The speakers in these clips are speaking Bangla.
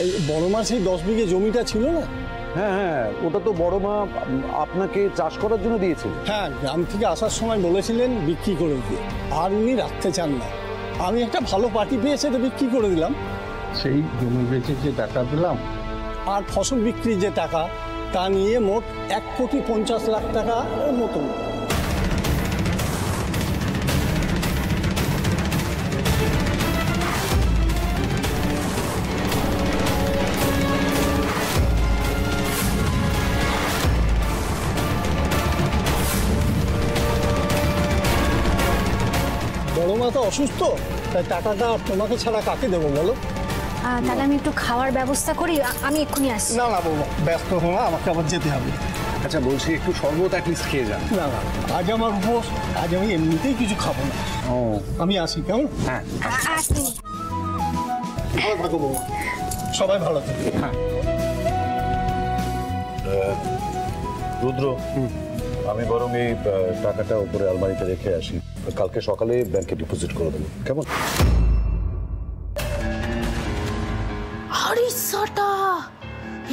এই বড় মার সেই 10 বিঘে জমিটা ছিল না? হ্যাঁ হ্যাঁ, ওটা তো বড় মা আপনাকে চাষ করার জন্য দিয়েছিল। হ্যাঁ, গ্রাম থেকে আসার সময় বলেছিলেন বিক্রি করে দিতে, আর উনি রাখতে চান না। আমি একটা ভালো পার্টি পেয়ে সেটা বিক্রি করে দিলাম। সেই জমি বেচে যে টাকা দিলাম আর ফসল বিক্রির যে টাকা, তা নিয়ে মোট 1,50,00,000 টাকা মতন। বড় মা তো অসুস্থ, তাই টাকাটা তোমাকে ছাড়া কাকে দেবো বলো? তাহলে আমি একটু খাওয়ার ব্যবস্থা করি, আমি এক্ষুনি আসছি। না না বাবা, ব্যস্ত হো না, আমাকে আবার যেতে হবে। আচ্ছা বলছি, একটু শরবত অ্যাটলিস্ট খেয়ে যান। না না, আজ আমার উপোস, আজ আমি এমনিতেই কিছু খাবো না। ও, আমি আসি, কেমন? হ্যাঁ ভালো থাকো বাবা, সবাই ভালো থাকে। হ্যাঁ রুদ্র, আমি বরং এই টাকাটা উপরে আলমারিতে রেখে আসি, কালকে সকালে ব্যাংকে ডিপোজিট করে দেবো, কেমন? আরে সাটা,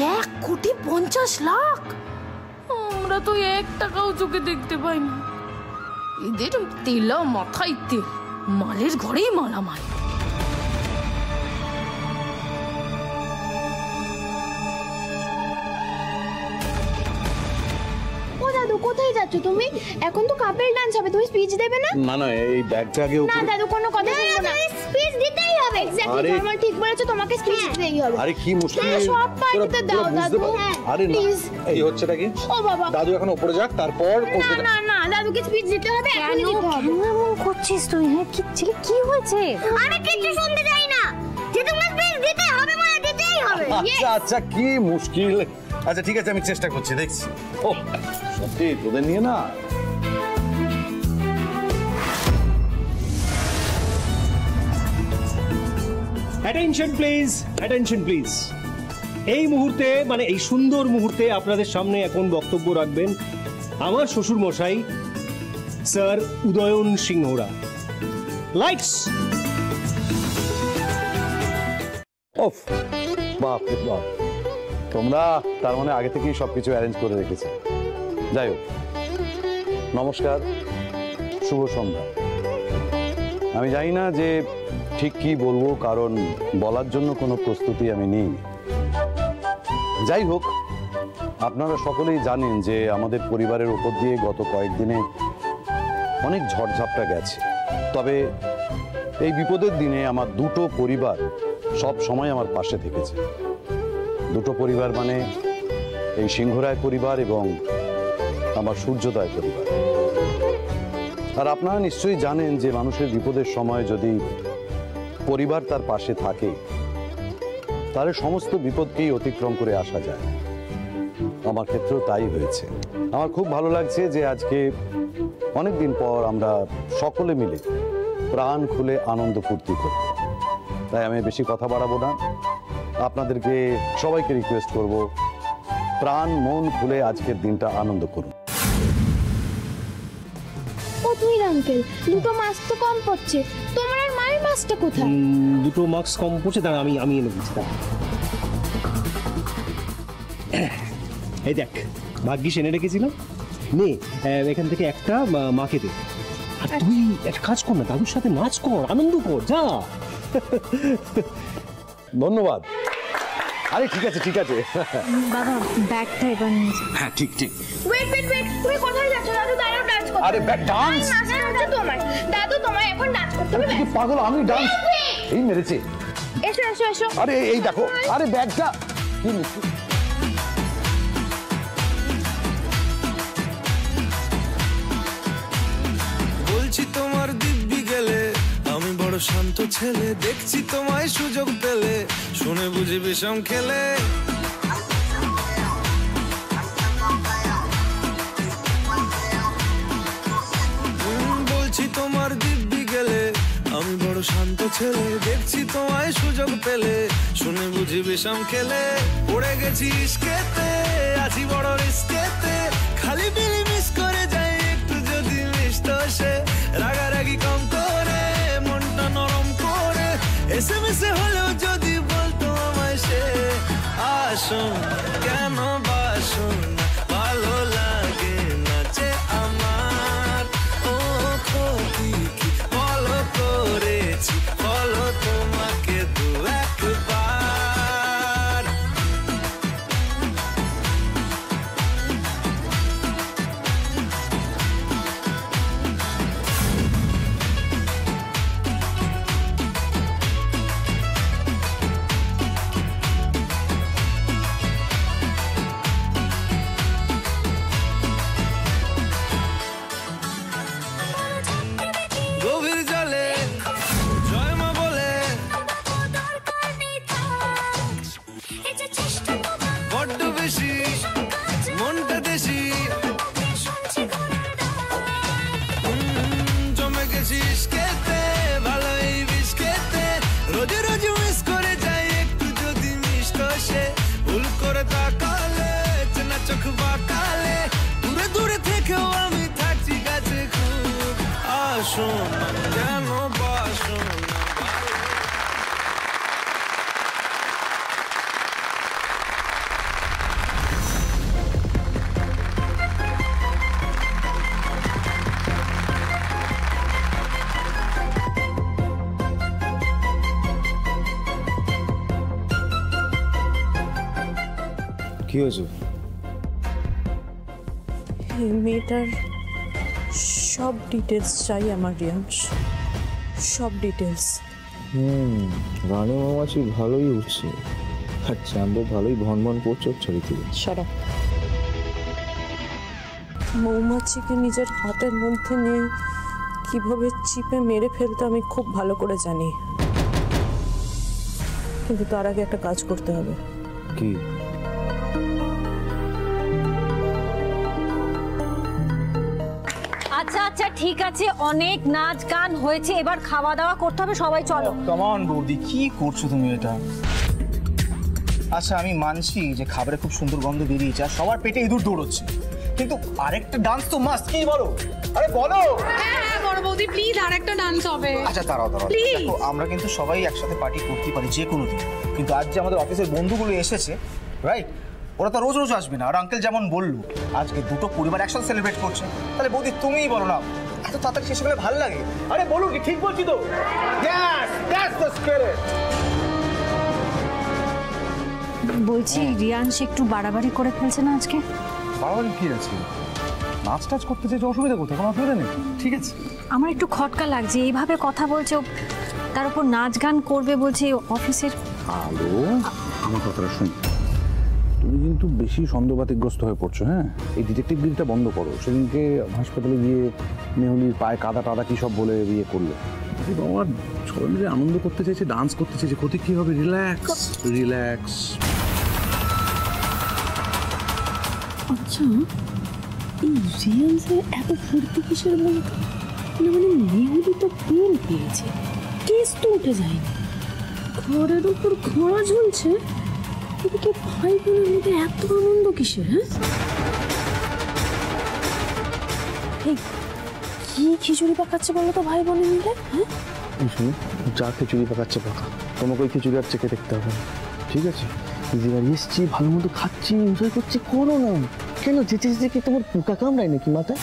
1,50,00,000! আমরা তো 1 টাকাও চোখে দেখতে পাই না। এদের তেলা মাথায় তেল, মালের ঘরেই মালামাল। দাদু কোথায় যাচ্ছ তুমি? এখন তো কাপেল ডান্স হবে, তুমি স্পিচ দেবে না? না না, এই ব্যাগটা আগে না দাদু, কোনো কথা শুনবো না। স্পিচ দিতেই হবে। এক্স্যাক্টলি, তুমি ঠিক বলেছো, তোমাকে স্পিচ দিতেই হবে। আরে কি মুশকিল, সব পার্টিতে দাও দাদু। আরে প্লিজ। এই হচ্ছেটা কি? ও বাবা, দাদু এখন উপরে যাক, তারপর না না, দাদুকে স্পিচ দিতে হবে, এখনই দিতে হবে। এমন করছিস তুই? হ্যাঁ, কি ছেলে, কি হয়েছে? আমি কিছু শুনতে চাই না, যে তোমাকে স্পিচ দিতে হবে মানে দিতেই হবে। আচ্ছা আচ্ছা, কি মুশকিল। আচ্ছা ঠিক আছে, আমি চেষ্টা করছি, দেখছি। ও সত্যি তোদের নিয়ে না। Attention please, attention please. এই মুহূর্তে, মানে এই সুন্দর মুহূর্তে আপনাদের সামনে এখন বক্তব্য রাখবেন আমার শ্বশুর মশাই স্যার উদয়ন সিংহরা। লাইটস। ওফ, বাপ রে বাপ, তোমরা তার মানে আগে থেকেই সবকিছু অ্যারেঞ্জ করে রেখেছে। যাই হোক, নমস্কার, শুভ সন্ধ্যা। আমি জানি না যে ঠিক কি বলবো, কারণ বলার জন্য কোনো প্রস্তুতি আমি নেই। যাই হোক, আপনারা সকলেই জানেন যে আমাদের পরিবারের উপর দিয়ে গত কয়েকদিনে অনেক ঝড়ঝাপটা গেছে। তবে এই বিপদের দিনে আমার দুটো পরিবার সব সময় আমার পাশে থেকেছে। দুটো পরিবার মানে এই সিংহরায় পরিবার এবং আমার সূর্যোদয় পরিবার। আর আপনারা নিশ্চয়ই জানেন যে মানুষের বিপদের সময় যদি পরিবার তার পাশে থাকে, তাহলে সমস্ত বিপদকেই অতিক্রম করে আসা যায়। আমার ক্ষেত্রেও তাই হয়েছে। আমার খুব ভালো লাগছে যে আজকে অনেকদিন পর আমরা সকলে মিলে প্রাণ খুলে আনন্দ ফুর্তি করব। তাই আমি বেশি কথা বাড়াবো না, আপনাদেরকে সবাইকে রিকোয়েস্ট করব, প্রাণ মন খুলে আজকের দিনটা আনন্দ করুন। ও তুই আঙ্কেল, দুটো মাছ তো কম পড়ছে, তোমার আর মায়ের মাছটা কোথায়? দুটো মার্কস কম পড়ছে, দাঁড়া আমি এনে দিচ্ছি। এই দেখ, ভাগ্যিস এনে রেখেছিলাম, নে এখান থেকে একটা মাকে দে। আর তুই একটা কাজ কর না, দাদুর সাথে নাচ কর, আনন্দ কর, যা। ধন্যবাদ। আরে ঠিক আছে ঠিক আছে। বাবা ব্যাগটা এবার নিয়ে যা। হ্যাঁ ঠিক ঠিক। ওয়েট ওয়েট ওয়েট, তুমি কোথায় যাচ্ছ? দাদু দাঁড়াও, ডান্স করতে। আরে ব্যাগ ডান্স? নাচটা হচ্ছে তোমার দাদু, তোমায় এখন নাচ করতে হবে। তুই পাগল? আমি ডান্স এই মেরেছে। এসো এসো এসো। আরে এই দেখো, আরে ব্যাগটা কি মুশকিল। বলছি তোমার দিব্যি গেলে, আমি বড় শান্ত ছেলে, দেখছি তোমায় সুযোগ পেলে, শুনে বুঝি বিষম খেলে। বলছি তোমার দিব্যি গেলে, আমি বড় শান্ত ছেলে, দেখছি তোমায় সুযোগ পেলে, শুনে বুঝি বিষম খেলে। পড়ে গেছি ইস্কেতে, আছি বড় রিস্কেতে, খালি বিলি মিস করে যাই একটু যদি মিষ্ট সে। রাগারাগি কম করে, মনটা নরম করে, এসএমএস হলেও যদি বলতো আমায় সে। সোনা কেন বাসো না ভালো লাগে না যে আমার ও ক্ষতি কি বলো করেছি বলো তোমাকে দু একবার গভীর জলে জয় মা বলে বড্ড বেশি মনটা দেশি জমে গেছিস খেতে ভালোই বিষ খেতে রোজ রোজ মিস করে যাই একটু যদি মিষ্ট সে ভুল করে তাকালে চেনা চোখ বাঁকালে দূরে দূরে থেকেও আমি থাকছি কাছে খুব আসো না কেন বাসো না কি হয়েছে? এই মেয়েটার সব ডিটেলস চাই আমার, রিয়াংশ, সব ডিটেলস। রানী মৌমাছি ভালোই উঠছে, আর চাঁদও ভালোই ভনভন করছে চারিদিকে। সারা মৌমাছিকে নিজের হাতের মধ্যে নিয়ে কিভাবে চিপে মেরে ফেলতে আমি খুব ভালো করে জানি, কিন্তু তার আগে একটা কাজ করতে হবে। কি? আচ্ছা আচ্ছা ঠিক আছে, অনেক নাচ গান হয়েছে, এবার খাওয়া দাওয়া করতে হবে, সবাই চলো। কমন বৌদি, কি করছো তুমি এটা? আচ্ছা আমি মানছি যে খাবারে খুব সুন্দর গন্ধ বেরিয়েছে আর সবার পেটে ইঁদুর দৌড়চ্ছে, কিন্তু আরেকটা ডান্স তো মাস্ট। কি বলো? আরে বলো। হ্যাঁ বড় বৌদি প্লিজ আরেকটা ডান্স হবে। আচ্ছা দাঁড়াও দাঁড়াও, দেখো আমরা কিন্তু সবাই একসাথে পার্টি করতে পারি যে কোনো দিন, কিন্তু আজ যে আমাদের অফিসের বন্ধুগুলো এসেছে, রাইট, ওরা তো রোজ রোজ আসবে না। আর আঙ্কেল যেমন বললো আজকে দুটো পরিবার একসাথে সেলিব্রেট করছে, তাহলে বৌদি তুমিই বলো না, এত তাড়াতাড়ি শেষ হলে ভালো লাগে? আরে বলো, কি ঠিক বলছি তো? Yes, that's the spirit. বলছি রিয়াংশ একটু বাড়াবাড়ি করে ফেলছে না আজকে? বাড়াবাড়ি কি আছে? নাচ টাচ করতে চাইছে, অসুবিধা কোথায়? কোনো অসুবিধা নেই, ঠিক আছে। আমার একটু খটকা লাগছে, এইভাবে কথা বলছে, তার উপর নাচ গান করবে বলছে অফিসের। আলো, আমার কথাটা শুন, তুমি কিন্তু বেশি সন্দেহবাতিগ্রস্ত হয়ে পড়ছো। হ্যাঁ, এই ডিটেকটিভগিরিটা বন্ধ করো। সেদিনকে হাসপাতালে গিয়ে মেহুলির পায়ে কাদা টাদা কী সব বলে বিয়ে করলে। বাবা সবাই মিলে আনন্দ করতে চাইছে, ডান্স করতে চাইছে, ক্ষতি কী হবে? Relax relax. আচ্ছা এই রিয়াংশের এত ফুর্তি কিসের বলতো? মানে মেহুলি তো প্রেম পেয়েছে, কেস তো উঠে যায়নি, ঘরের উপর ঘোড়া ঝুলছে, এদিকে ভাই বোনের মধ্যে এত আনন্দ কিসের? হ্যাঁ কি খিচুড়ি পাকাচ্ছে বলো তো ভাই বোনের মিলে? হ্যাঁ যা খিচুড়ি পাকাচ্ছে পাকা, তোমাকে ওই খিচুড়ি আর চেখে দেখতে হবে না, ঠিক আছে? যেবার এসছি ভালো মতো খাচ্ছি, এনজয় করছি, করো না। কেন যেতে যেতে কি তোমার পোকা কামড়ায় নাকি মাথায়?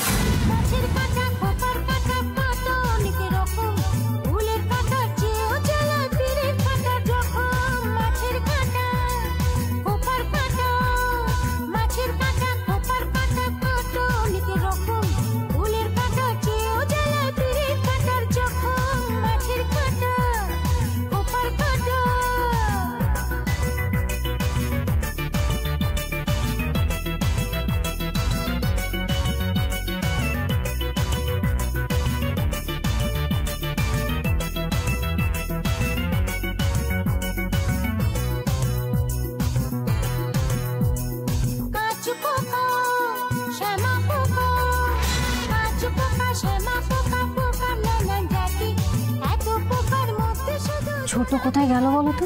ছোট কোথায় গেল বলো তো?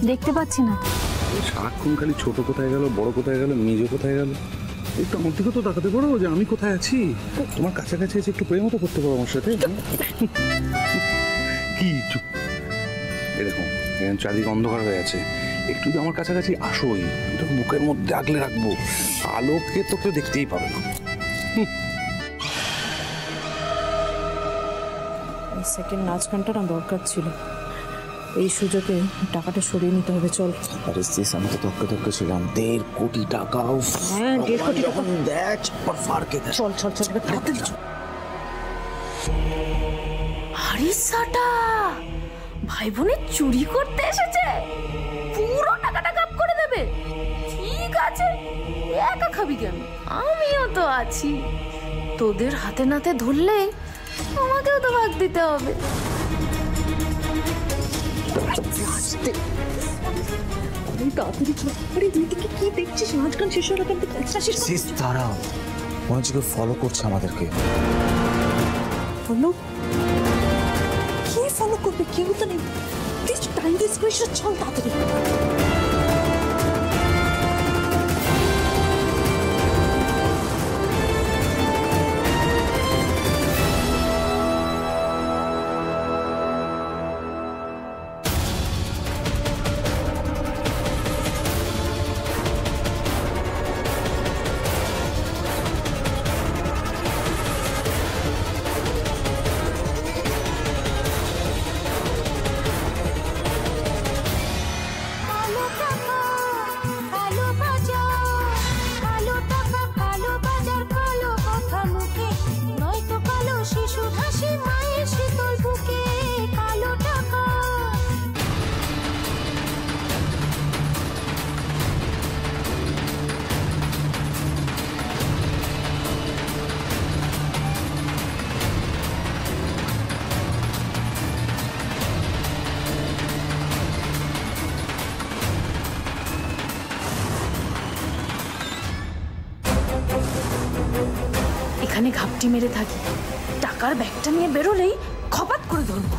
দেখতে পাচ্ছি না। সারাক্ষণ খালি ছোট কোথায় গেল, বড় কোথায় গেল, মেজো কোথায় গেল। একটু আমার দিকে তো তাকাতে পারো যে আমি কোথায় আছি। তোমার কাছাকাছি এসে একটু প্রেমও তো করতে পারো আমার সাথে। কি চুপ, এরকম চারদিকে অন্ধকার হয়ে আছে, একটু যদি আমার কাছাকাছি আসোই, আমি তোকে বুকের মধ্যে আগলে রাখবো, আলোকে তোকে দেখতেই পাবে না। এই সেকেন্ড নাচ গানটা না দরকার ছিল, এই সুযোগে টাকাটা সরিয়ে নিতে হবে। চল। আরে সিস, আমি তো তক্কে ছিলাম 1.5 কোটি টাকা। হ্যাঁ 1.5 কোটি টাকা দেখ আর ফারকে দেখ। চল চল চল তাড়াতাড়ি চল। হারিসাটা ভাই বোনের চুরি করতে এসেছে, পুরো টাকাটা গাপ করে দেবে। ঠিক আছে, একা খাবি কেন, আমিও তো আছি। তোদের হাতে নাতে ধরলে আমাকেও তো ভাগ দিতে হবে। তাড়াতাড়ি চল। আরে দিদিকে কি দেখছিস? নাচ গান শেষ হয়ে গেল, একটা শেষ। সিস দাঁড়াও, মনে হচ্ছে কেউ ফলো করছে আমাদেরকে। ফলো? কে ফলো করবে? কেউ তো নেই। প্লিজ টাইম ওয়েস্ট করিস না, চল তাড়াতাড়ি। এখানে ঘাপটি মেরে থাকি, টাকার ব্যাগটা নিয়ে বেরোলেই খপাত করে ধরবো।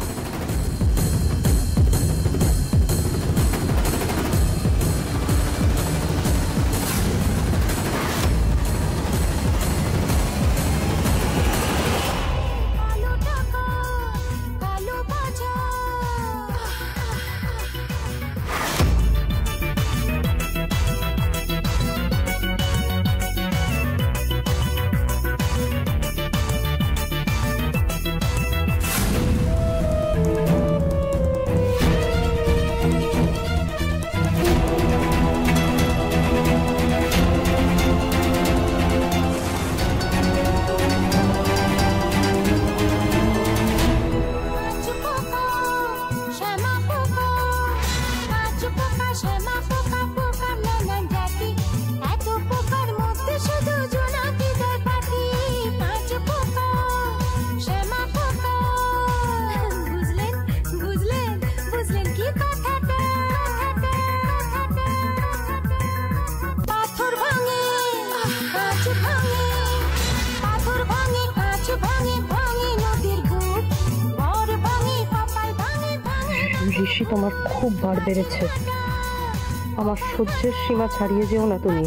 ঋষি, তোমার খুব ভার বেড়েছে, আমার সহ্যের সীমা ছাড়িয়ে যেও না তুমি।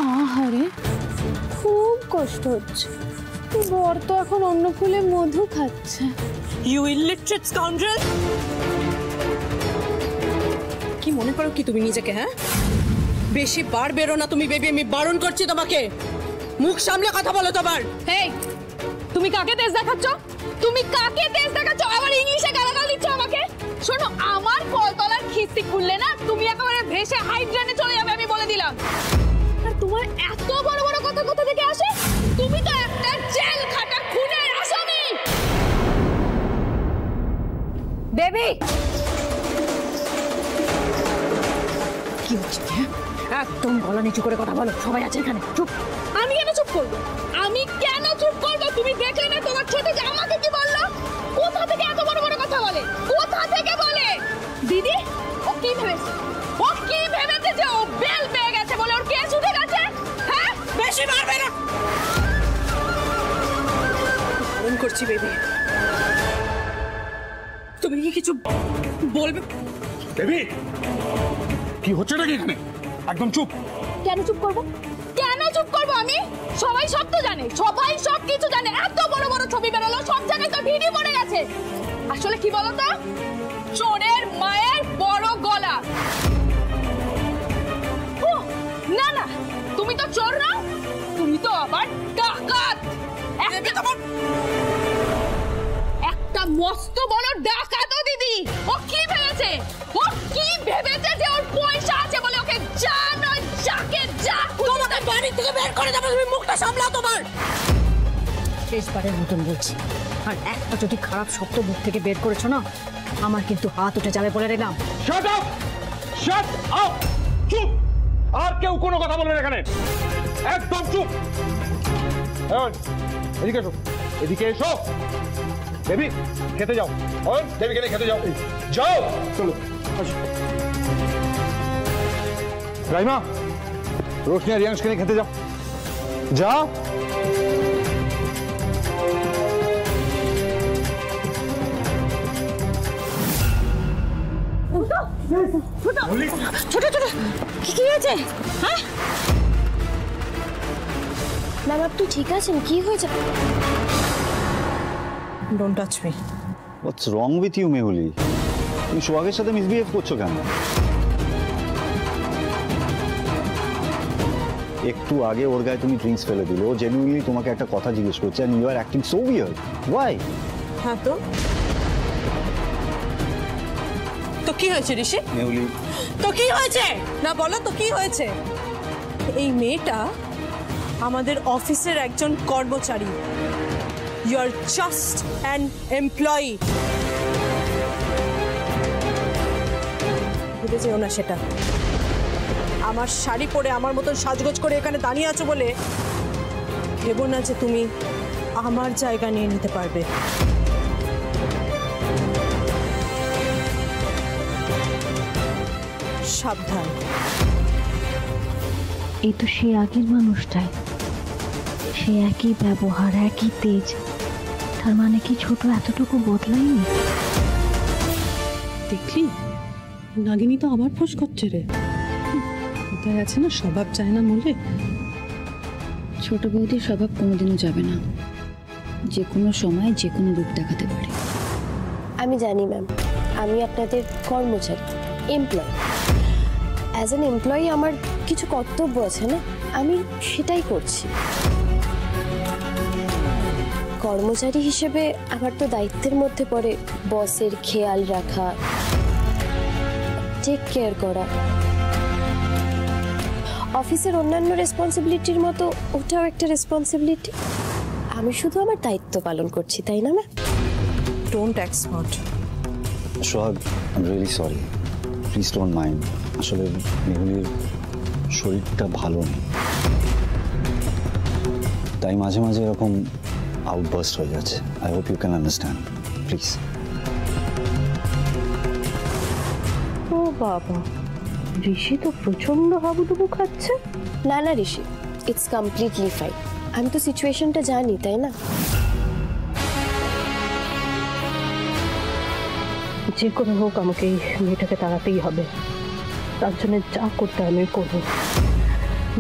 আহারে, খুব কষ্ট হচ্ছে। বর তো এখন অন্য ফুলে মধু খাচ্ছে। You illiterate scoundrel! কি মনে করো কি তুমি নিজেকে? হ্যাঁ, বেশি বার বেরো না তুমি বেবি, আমি বারণ করছি তোমাকে। মুখ সামলে কথা বলো তোমার। হেই, তুমি কাকে তেজ দেখাচ্ছ? তুমি কাকে তেজ দেখাচ্ছ? আবার ইংলিশে গালাগাল দিচ্ছ আমাকে। শোনো, আমার কলতলার খিস্তি খুললে না তুমি একেবারে ভেসে হাইড্রেনে চলে যাবে, আমি বলে দিলাম। আর তোমার এত বড় বড় কথা কোথা থেকে আসে? তুমি তো একটা জেল খাটা খুনের আসামি। বেবি, কি হচ্ছে? একদম গলা নিচু করে কথা বলো, সবাই আছে এখানে। চুপ। আমি কেন চুপ করবো? আমি কেন চুপ করবো? তুমি দেখলে না তোমার ছোট যে আমাকে কি বললো? কোথা থেকে এত বড় বড় কথা বলে? কোথা থেকে বলে? দিদি, ও কি ভেবেছে? ও কি ভেবেছে যে ও বেল পেয়ে গেছে বলে ওর কেস উঠে গেছে? হ্যাঁ, বেশি মারবে না। করছি বেবি। তুমি কি কিছু বলবে? বেবি কি হচ্ছে নাকি এখানে? একদম চুপ। কেন চুপ করবো? কেন চুপ করবো আমি? সবাই সব তো জানে, সবাই সব কিছু জানে। এত বড় বড় ছবি বেরোলো, সব জায়গায় তো ভিডিও পড়ে গেছে। আসলে কি বলতো, চোরের মায়ের বড় গলা। না না, তুমি তো চোর না, তুমি তো আবার ডাকাত। একটা মস্ত বড় ডাকাত দিদি। ও কি ভেবেছে? ও কি ভেবেছে যে ওর পয়সা আছে বলে ওকে যা নয় যাকে যা তোমাকে বাড়ি থেকে বের করে দেবে? তুমি মুখটা সামলাও তোমার। শেষবারের মতন বলছি, আর একটা যদি খারাপ শব্দ মুখ থেকে বের করেছো না, আমার কিন্তু হাত উঠে যাবে বলে দিলাম। Shut up! Shut up! চুপ! আর কেউ কোনো কথা বলবে না এখানে। একদম চুপ। এদিকে এসো, এদিকে এসো। বেবি খেতে যাও। ওই বেবিকে নিয়ে খেতে যাও। যাও, চলো। রাইমা, রোশনি আর রিয়াংশকে নিয়ে খেতে যাও। যাও। ছোট ছোট কি হয়েছে? হ্যাঁ ম্যাম, আপনি ঠিক আছেন? কি হয়েছে? Don't touch me. What's wrong with you Mehuli? তুমি সোহাগের সাথে মিসবিহেভ করছো কেন? একটু আগে ওর গায়ে তুমি ড্রিঙ্কস ফেলে দিলে, ও জেনুইনলি তোমাকে একটা কথা জিজ্ঞেস করছে and you are acting so weird. Why? হ্যাঁ তো কি হয়েছে ঋষি? মেহুলি, তো কি হয়েছে না বলো তো কি হয়েছে? এই মেয়েটা আমাদের অফিসের একজন কর্মচারী। You are just an employee. ভুলে যেও না সেটা। আমার শাড়ি পরে আমার মতন সাজগোজ করে এখানে দাঁড়িয়ে আছো বলে ভেবো না যে তুমি আমার জায়গা নিয়ে নিতে পারবে। সাবধান। এই তো সেই আগের মানুষটাই, সে একই ব্যবহার, একই তেজ। তার মানে কি ছোট এতটুকু বদলায়নি? দেখলি নাগিনী তো আবার ফোঁস করছে রে। কোথায় আছে না, স্বভাব চায় না বলে। ছোট বৌদির স্বভাব কোনোদিনও যাবে না, যে কোনো সময় যে কোনো রূপ দেখাতে পারে। আমি জানি ম্যাম, আমি আপনাদের কর্মচারী, এমপ্লয়ি। অ্যাজ অ্যান এমপ্লয়ি আমার কিছু কর্তব্য আছে না, আমি সেটাই করছি। কর্মচারী হিসেবে আমার তো দায়িত্বের মধ্যে পড়ে বসের খেয়াল রাখা, টেক কেয়ার করা। অফিসের অন্যান্য রেসপন্সিবিলিটির মতো ওটাও একটা রেসপন্সিবিলিটি। আমি শুধু আমার দায়িত্ব পালন করছি, তাই না ma'am? Don't expert. Sohag, I am really sorry, please don't mind. আসলে মেহুলির শরীরটা ভালো নেই, তাই মাঝে মাঝে এরকম আউটবার্স্ট হয়ে যাচ্ছে। I hope you can understand, please. ও বাবা, ঋষি তো প্রচন্ড হাবুডুবু খাচ্ছে। না না ঋষি, ইটস কমপ্লিটলি ফাইন। আমি তো সিচুয়েশনটা জানি, তাই না? যে কোনো হোক আমাকে এই মেয়েটাকে তাড়াতেই হবে। তার জন্য যা করতে আমি করবো।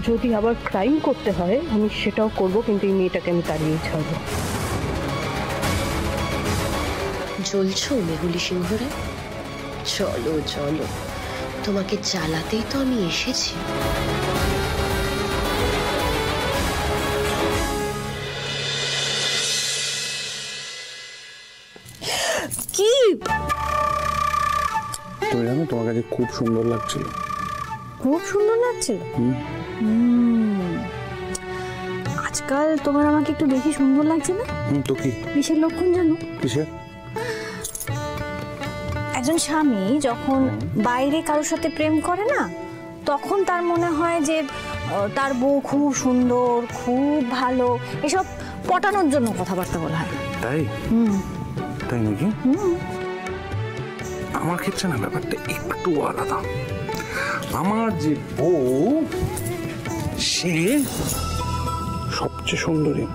যদি আবার ক্রাইম করতে হয় আমি সেটাও করব, কিন্তু এই মেয়েটাকে আমি তাড়িয়ে ছাড়বো। জ্বলছো মেহুলি সিংহরা? চলো চলো, তোমাকে চালাতেই তো আমি এসেছি। কি তো জানো, তোমার কাছে খুব সুন্দর লাগছিল। খুব সুন্দর লাগছিল? আজকাল তোমার আমাকে একটু বেশি সুন্দর লাগছে না? তো কি কিসের লক্ষণ জানো? কিসের? একজন স্বামী যখন বাইরে কারোর সাথে প্রেম করে না, তখন তার মনে হয় যে তার বউ খুব সুন্দর, খুব ভালো, এসব পটানোর জন্য কথাবার্তা বলা হয়। তাই? তাই নাকি? আমার ক্ষেত্রে না ব্যাপারটা একটু আলাদা। আমার যে বউ, সে সবচেয়ে সুন্দরী,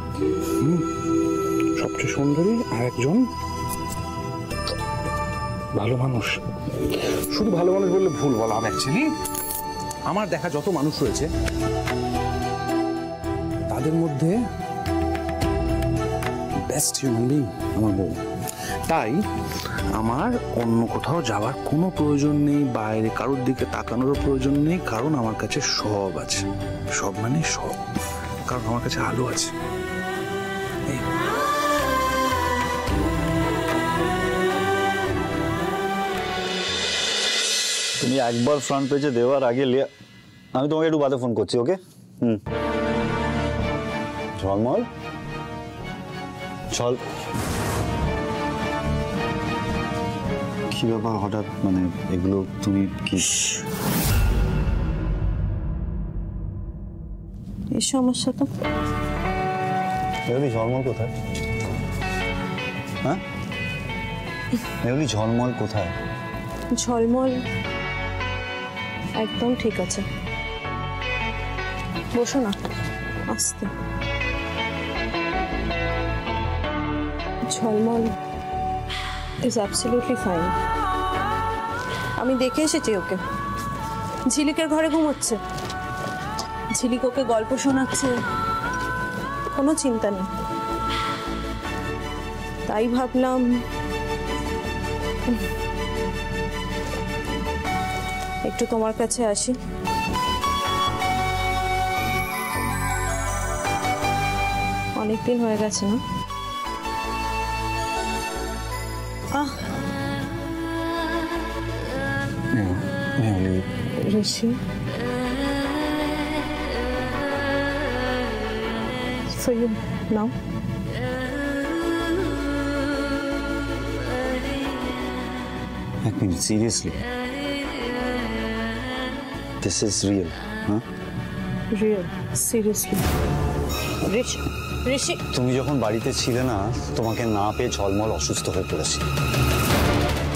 সবচেয়ে সুন্দরী আর একজন ভালো মানুষ। শুধু ভালো মানুষ বললে ভুল বলা হবে, অ্যাকচুয়ালি আমার দেখা যত মানুষ রয়েছে তাদের মধ্যে বেস্ট হিউম্যান বিং আমার বউ। তাই আমার অন্য কোথাও যাওয়ার কোনো প্রয়োজন নেই, বাইরে কারোর দিকে তাকানোরও প্রয়োজন নেই, কারণ আমার কাছে সব আছে। সব মানে সব, কারণ আমার কাছে আলো আছে। তুমি একবার ফ্রন্ট পেজে দেওয়ার আগে আমি তোমাকে একটু বাদে ফোন করছি, ওকে? ঝলমল চল। কি ব্যাপার হঠাৎ, মানে এগুলো তুমি কি? এই সমস্যা তো মেহুলি, ঝলমল কোথায়? হ্যাঁ মেহুলি, ঝলমল কোথায়? ঝলমল একদম ঠিক আছে, বসো না আস্তে। ঝলমল ইজ অ্যাবসলিউটলি ফাইন। আমি দেখে এসেছি ওকে, ঝিলিকের ঘরে ঘুমোচ্ছে, ঝিলিক ওকে গল্প শোনাচ্ছে, কোনো চিন্তা নেই। তাই ভাবলাম একটু তোমার কাছে আসি। অনেকদিন হয়ে গেছে না? ঋষি, for you now. এক minute, seriously? This is real, huh? Real, seriously. ঋষি, তুমি যখন বাড়িতে ছিলে না, তোমাকে না পেয়ে ঝলমল অসুস্থ হয়ে পড়েছি।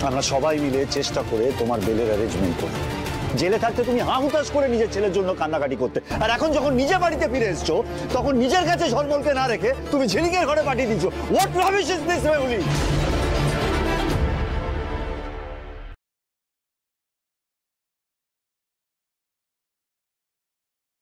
আমরা সবাই মিলে চেষ্টা করে তোমার বেলের অ্যারেঞ্জমেন্ট করি। জেলে থাকতে তুমি হাহুতাশ করে নিজের ছেলের জন্য কান্নাকাটি করতে, আর এখন যখন নিজে বাড়িতে ফিরে এসছো তখন নিজের কাছে ঝলমলকে না রেখে তুমি ঝিলিকের ঘরে পাঠিয়ে দিচ্ছ। What rubbish is this Mehuli?